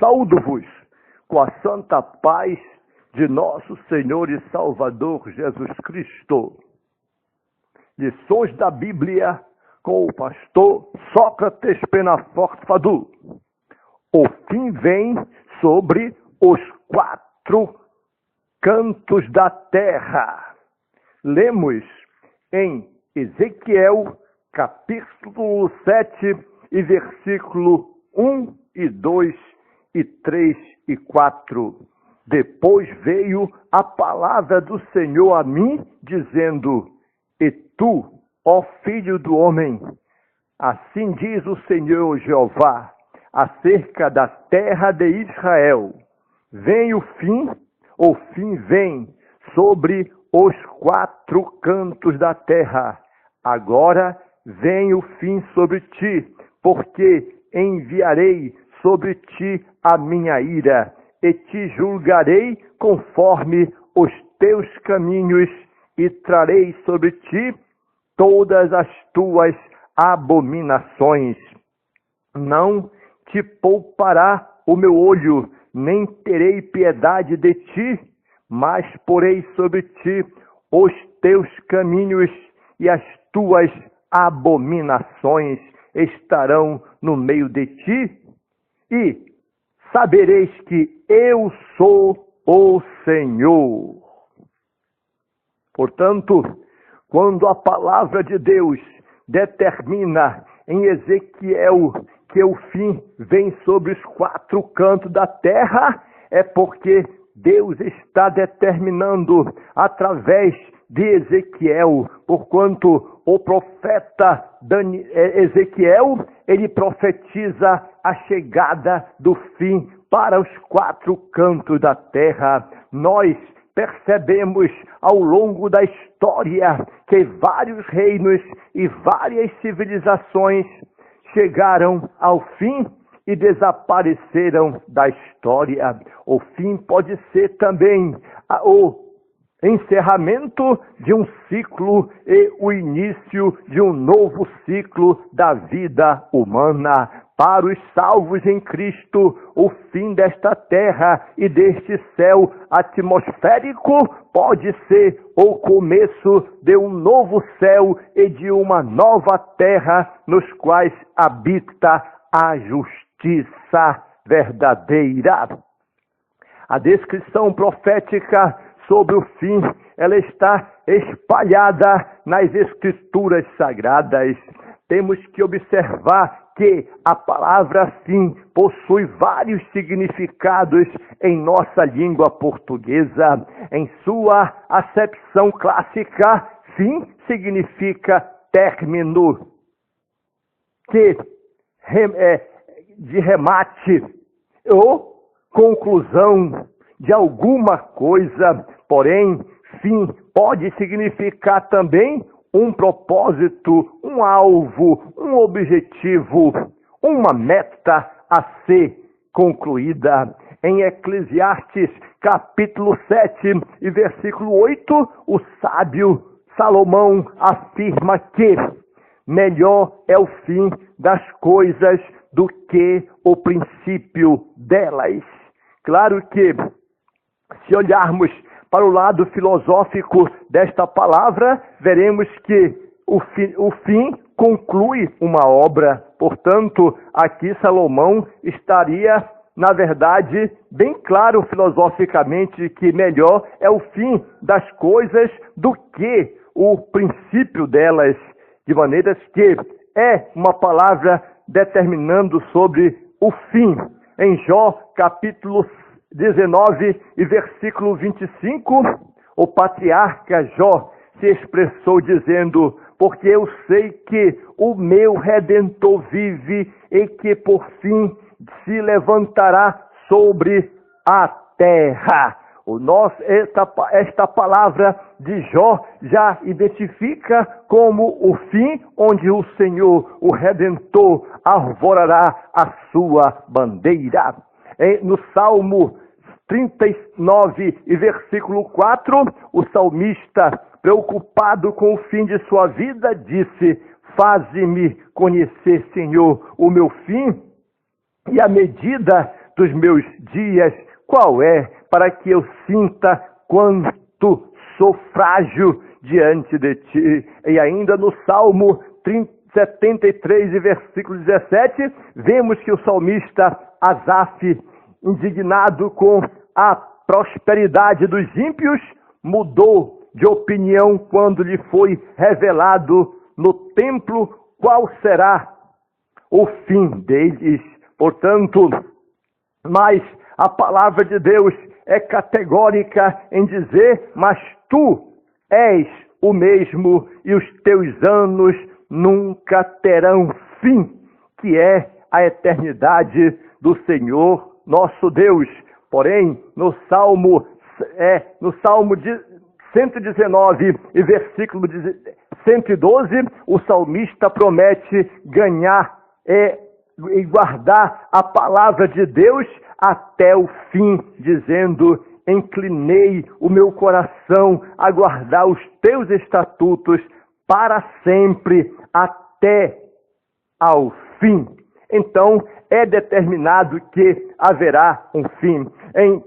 Saúdo-vos com a santa paz de nosso Senhor e Salvador Jesus Cristo. Lições da Bíblia com o pastor Sócrates Penaforte Fadu. O fim vem sobre os 4 cantos da terra. Lemos em Ezequiel, capítulo 7, e versículo 1 e 2 e 3 e 4. Depois veio a palavra do Senhor a mim, dizendo: E tu, ó filho do homem, assim diz o Senhor Jeová, acerca da terra de Israel: vem o fim vem sobre os 4 cantos da terra. Agora vem o fim sobre ti, porque enviarei sobre ti a minha ira, e te julgarei conforme os teus caminhos, e trarei sobre ti todas as tuas abominações. Não te poupará o meu olho, nem terei piedade de ti, mas porei sobre ti os teus caminhos, e as tuas abominações estarão no meio de ti, e sabereis que eu sou o Senhor. Portanto, quando a palavra de Deus determina em Ezequiel que o fim vem sobre os 4 cantos da terra, é porque Deus está determinando através de Ezequiel, porquanto o profeta Ezequiel, ele profetiza a chegada do fim para os 4 cantos da terra. Nós percebemos ao longo da história que vários reinos e várias civilizações chegaram ao fim e desapareceram da história. O fim pode ser também o encerramento de um ciclo e o início de um novo ciclo da vida humana. Para os salvos em Cristo, o fim desta terra e deste céu atmosférico pode ser o começo de um novo céu e de uma nova terra, nos quais habita a justiça verdadeira. A descrição profética sobre o fim, ela está espalhada nas Escrituras Sagradas. Temos que observar que a palavra fim possui vários significados em nossa língua portuguesa. Em sua acepção clássica, fim significa término, de remate ou conclusão de alguma coisa. Porém, fim pode significar também um propósito, um alvo, um objetivo, uma meta a ser concluída. Em Eclesiastes, capítulo 7 e versículo 8, o sábio Salomão afirma que melhor é o fim das coisas do que o princípio delas. Claro que, se olharmos para o lado filosófico desta palavra, veremos que o fim conclui uma obra. Portanto, aqui Salomão estaria, na verdade, bem claro filosoficamente que melhor é o fim das coisas do que o princípio delas, de maneira que é uma palavra determinando sobre o fim. Em Jó, capítulo 19 e versículo 25, o patriarca Jó se expressou dizendo: porque eu sei que o meu Redentor vive e que por fim se levantará sobre a terra. Esta palavra de Jó já identifica como o fim onde o Senhor, o Redentor, arvorará a sua bandeira. No Salmo 39 e versículo 4, o salmista, preocupado com o fim de sua vida, disse: faze-me conhecer, Senhor, o meu fim e a medida dos meus dias? Qual é, para que eu sinta quanto sou frágil diante de ti? E ainda no Salmo 73 e versículo 17, vemos que o salmista Asaf, indignado com a prosperidade dos ímpios, mudou de opinião quando lhe foi revelado no templo qual será o fim deles. Portanto, mas a palavra de Deus é categórica em dizer: mas tu és o mesmo e os teus anos nunca terão fim, que é a eternidade do Senhor nosso Deus. Porém, no Salmo 119 e versículo 112, o salmista promete ganhar e guardar a palavra de Deus até o fim, dizendo: inclinei o meu coração a guardar os teus estatutos para sempre, até ao fim. Então, é determinado que haverá um fim. Em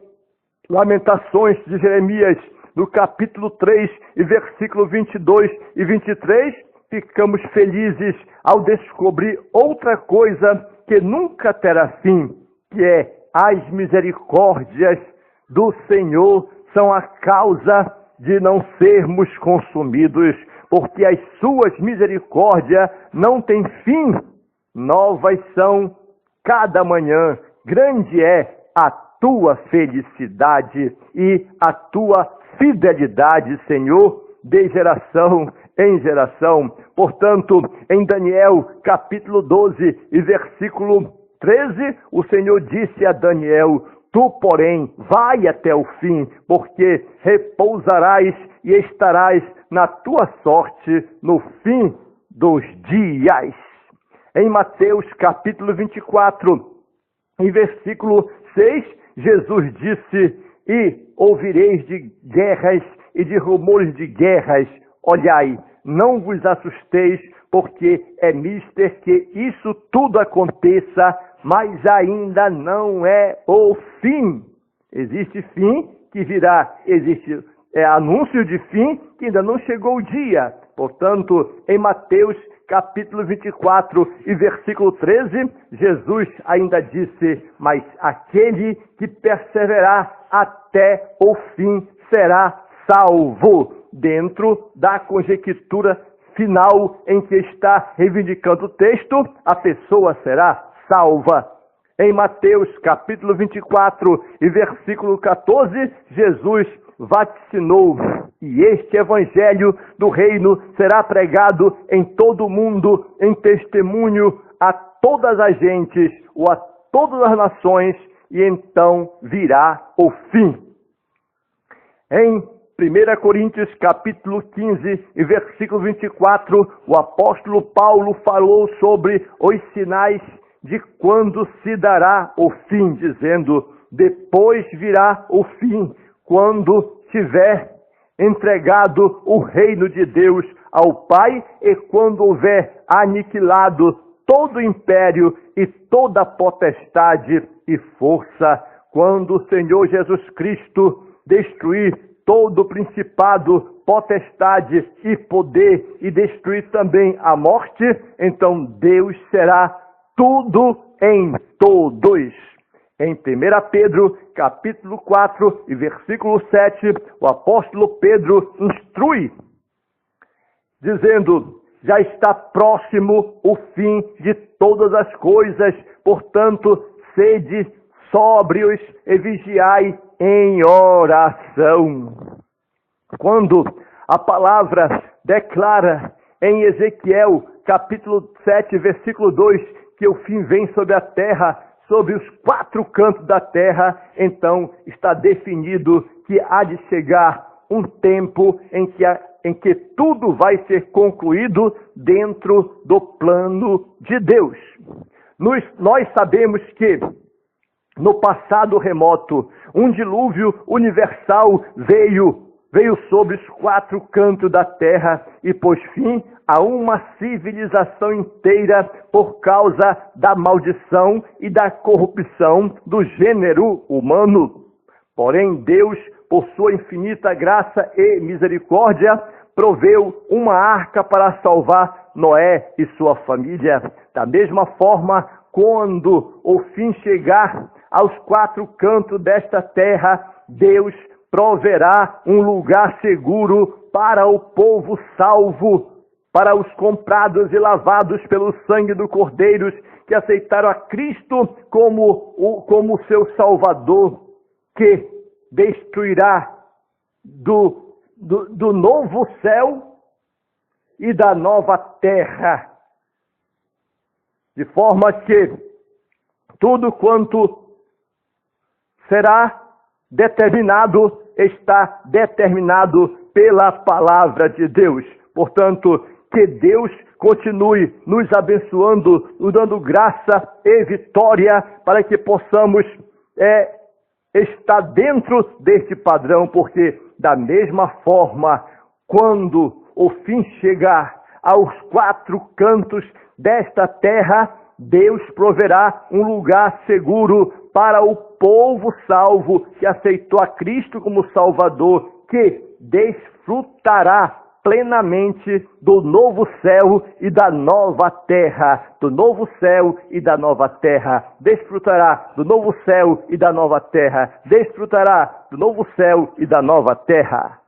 Lamentações de Jeremias, no capítulo 3, e versículo 22 e 23, ficamos felizes ao descobrir outra coisa que nunca terá fim, que é: as misericórdias do Senhor são a causa de não sermos consumidos, porque as suas misericórdias não têm fim, novas são cada manhã, grande é a tua felicidade e a tua fidelidade, Senhor, de geração em geração. Portanto, em Daniel, capítulo 12 e versículo 13, o Senhor disse a Daniel: tu, porém, vai até o fim, porque repousarás e estarás na tua sorte no fim dos dias. Em Mateus, capítulo 24, em versículo 6, Jesus disse: e ouvireis de guerras e de rumores de guerras. Olhai, não vos assusteis, porque é mister que isso tudo aconteça, mas ainda não é o fim. Existe fim que virá, existe anúncio de fim que ainda não chegou o dia. Portanto, em Mateus capítulo 24 e versículo 13, Jesus ainda disse: mas aquele que perseverar até o fim será salvo. Dentro da conjectura final em que está reivindicando o texto, a pessoa será salva. Em Mateus capítulo 24 e versículo 14, Jesus vaticinou: e este evangelho do reino será pregado em todo o mundo, em testemunho a todas as gentes, ou a todas as nações, e então virá o fim. Em 1 Coríntios capítulo 15 e versículo 24, o apóstolo Paulo falou sobre os sinais de quando se dará o fim, dizendo: depois virá o fim, quando tiver entregado o reino de Deus ao Pai, e quando houver aniquilado todo o império e toda potestade e força, quando o Senhor Jesus Cristo destruir todo o principado, potestade e poder, e destruir também a morte, então Deus será tudo em todos. Em 1 Pedro, capítulo 4 e versículo 7, o apóstolo Pedro instrui, dizendo: já está próximo o fim de todas as coisas, portanto, sede sóbrios e vigiai em oração. Quando a palavra declara em Ezequiel, capítulo 7, versículo 2, que o fim vem sobre a terra, sobre os 4 cantos da terra, então está definido que há de chegar um tempo em que tudo vai ser concluído dentro do plano de Deus. Nós sabemos que no passado remoto, um dilúvio universal veio veio sobre os 4 cantos da terra e pôs fim a uma civilização inteira por causa da maldição e da corrupção do gênero humano. Porém, Deus, por sua infinita graça e misericórdia, proveu uma arca para salvar Noé e sua família. Da mesma forma, quando o fim chegar aos 4 cantos desta terra, Deus proverá um lugar seguro para o povo salvo, para os comprados e lavados pelo sangue do Cordeiro, que aceitaram a Cristo como seu Salvador, que destruirá do novo céu e da nova terra, de forma que tudo quanto será determinado, está determinado pela palavra de Deus. Portanto, que Deus continue nos abençoando, nos dando graça e vitória para que possamos estar dentro deste padrão, porque da mesma forma, quando o fim chegar aos 4 cantos desta terra, Deus proverá um lugar seguro para o povo salvo que aceitou a Cristo como Salvador, que desfrutará plenamente do novo céu e da nova terra, do novo céu e da nova terra, desfrutará do novo céu e da nova terra, desfrutará do novo céu e da nova terra.